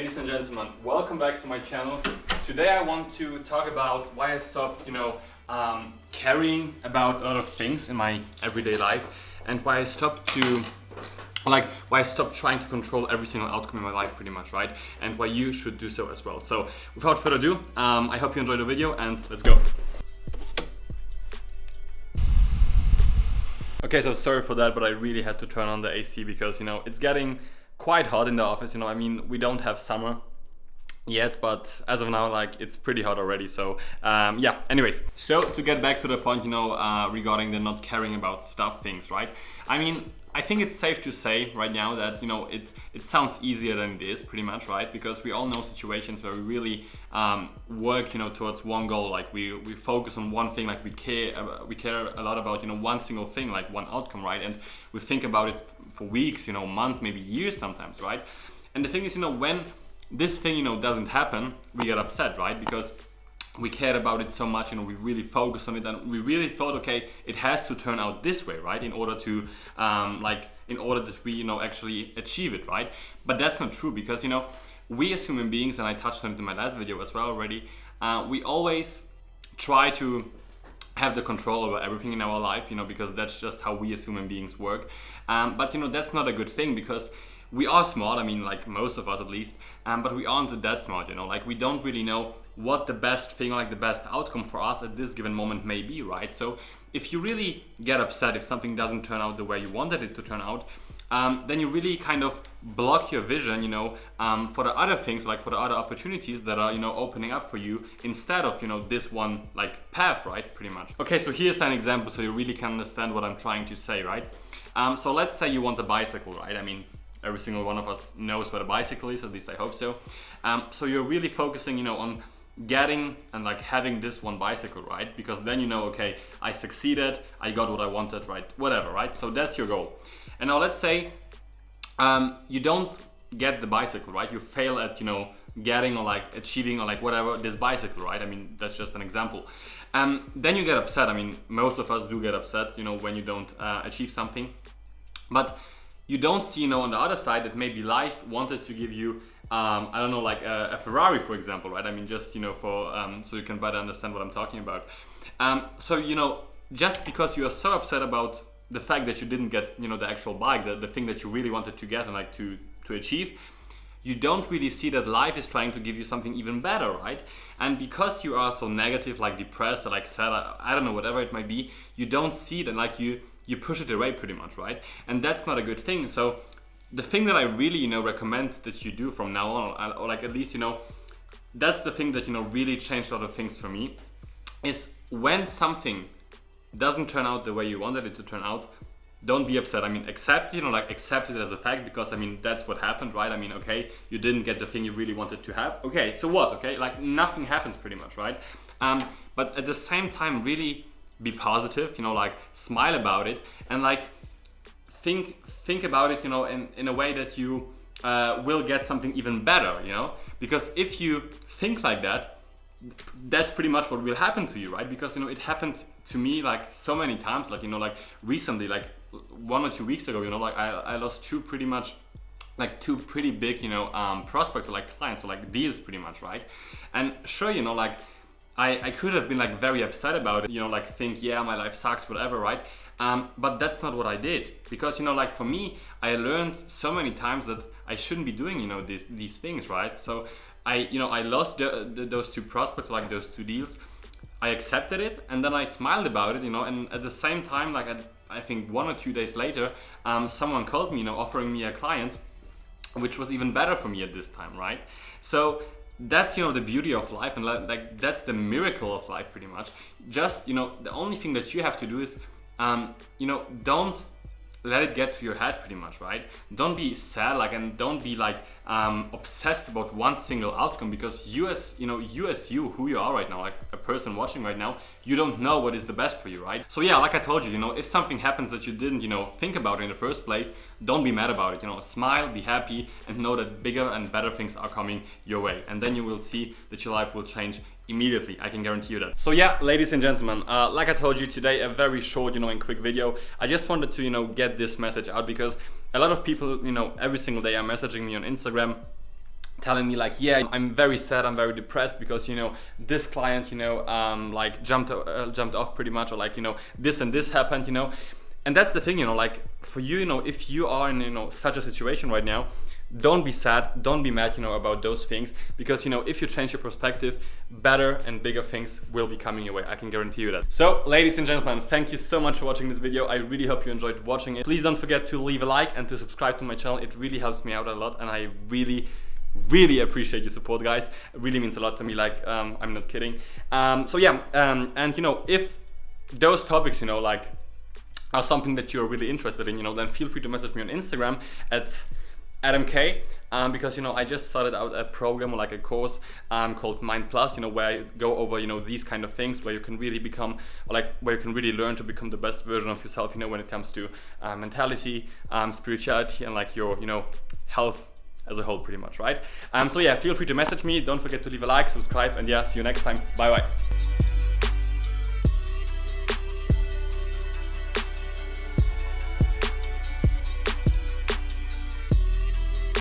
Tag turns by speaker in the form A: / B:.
A: ladies and gentlemen, welcome back to my channel. Today I want to talk about why I stopped, caring about a lot of things in my everyday life, and why I stopped trying to control every single outcome in my life, pretty much, right? And why you should do so as well. So, without further ado, I hope you enjoyed the video, and let's go. Okay, so sorry for that, but I really had to turn on the AC because, it's getting quite hot in the office. I mean, we don't have summer yet, but as of now, it's pretty hot already. So yeah, anyways, so to get back to the point, regarding the not caring about things, right? I mean, I think it's safe to say right now that it sounds easier than it is, pretty much, right? Because we all know situations where we really work towards one goal. Like we focus on one thing, like we care a lot about one single thing, like one outcome, right? And we think about it for weeks, months, maybe years sometimes, right? And the thing is, when this thing doesn't happen, we get upset, right? Because we cared about it so much, we really focused on it, and we really thought, okay, it has to turn out this way, right? In order to, in order that we, actually achieve it, right? But that's not true, because, we as human beings, and I touched on it in my last video as well already, we always try to have the control over everything in our life, because that's just how we as human beings work. But, that's not a good thing, because we are smart, I mean, like most of us at least, but we aren't that smart, we don't really know what the best thing, the best outcome for us at this given moment may be, right? So if you really get upset if something doesn't turn out the way you wanted it to turn out, then you really kind of block your vision, for the other things, for the other opportunities that are, opening up for you instead of, this one, path, right? Pretty much. Okay, so here's an example so you really can understand what I'm trying to say, right? So let's say you want a bicycle, right? I mean, every single one of us knows what a bicycle is, at least I hope so. So you're really focusing, on getting and having this one bicycle, right? Because then okay, I succeeded, I got what I wanted, right? Whatever, right? So that's your goal. And now let's say you don't get the bicycle, right? You fail at, getting or achieving or whatever this bicycle, right? I mean, that's just an example. Then you get upset. I mean, most of us do get upset, when you don't achieve something. But you don't see, on the other side that maybe life wanted to give you, I don't know, a Ferrari, for example, right? I mean, just, for, so you can better understand what I'm talking about. So, just because you are so upset about the fact that you didn't get, the actual bike, the thing that you really wanted to get and to achieve, you don't really see that life is trying to give you something even better, right? And because you are so negative, depressed, or sad, I don't know, whatever it might be, you don't see that, you push it away pretty much, right? And that's not a good thing. So the thing that I really, recommend that you do from now on, or at least, that's the thing that, really changed a lot of things for me, is when something doesn't turn out the way you wanted it to turn out, don't be upset. I mean, accept, accept it as a fact, because, I mean, that's what happened, right? I mean, okay, you didn't get the thing you really wanted to have. Okay, so what, okay? Nothing happens pretty much, right? But at the same time, really be positive, smile about it, and think about it, in a way that you will get something even better, because if you think like that, that's pretty much what will happen to you, right? Because it happened to me so many times, recently, 1 or 2 weeks ago, I lost two pretty big prospects, or clients, or deals, pretty much, right? And sure, I could have been very upset about it, think, yeah, my life sucks, whatever, right? But that's not what I did, because for me, I learned so many times that I shouldn't be doing these things, right? So I lost those two prospects, those two deals. I accepted it, and then I smiled about it, and at the same time, I think 1 or 2 days later, someone called me, offering me a client, which was even better for me at this time, right? So that's the beauty of life, and that's the miracle of life, pretty much. Just the only thing that you have to do is don't let it get to your head, pretty much, right? Don't be sad, and don't be obsessed about one single outcome, because you as you, who you are right now, a person watching right now, you don't know what is the best for you, right? So yeah, like I told you, if something happens that you didn't, think about in the first place, don't be mad about it, smile, be happy, and know that bigger and better things are coming your way. And then you will see that your life will change immediately. I can guarantee you that. So yeah, ladies and gentlemen, like I told you today, a very short, and quick video. I just wanted to, get this message out, because a lot of people, every single day are messaging me on Instagram, telling me like, yeah, I'm very sad, I'm very depressed because, you know, this client, you know, like jumped off pretty much, or like, you know, this and this happened, you know. And that's the thing, you know, like for you, you know, if you are in, you know, such a situation right now, don't be sad, don't be mad, you know, about those things, because, you know, if you change your perspective, better and bigger things will be coming your way. I can guarantee you that. So, ladies and gentlemen, thank you so much for watching this video. I really hope you enjoyed watching it. Please don't forget to leave a like and to subscribe to my channel. It really helps me out a lot, and I really appreciate your support, guys. It really means a lot to me, like, I'm not kidding. So yeah, and you know, if those topics, you know, like, are something that you're really interested in, you know, then feel free to message me on Instagram at Adam K, because, you know, I just started out a program, or like a course called Mind Plus, you know, where I go over, you know, these kind of things, where you can really become, or like where you can really learn to become the best version of yourself, you know, when it comes to mentality, spirituality, and like your, you know, health as a whole, pretty much, right? So yeah, feel free to message me. Don't forget to leave a like, subscribe, and yeah, see you next time. Bye bye.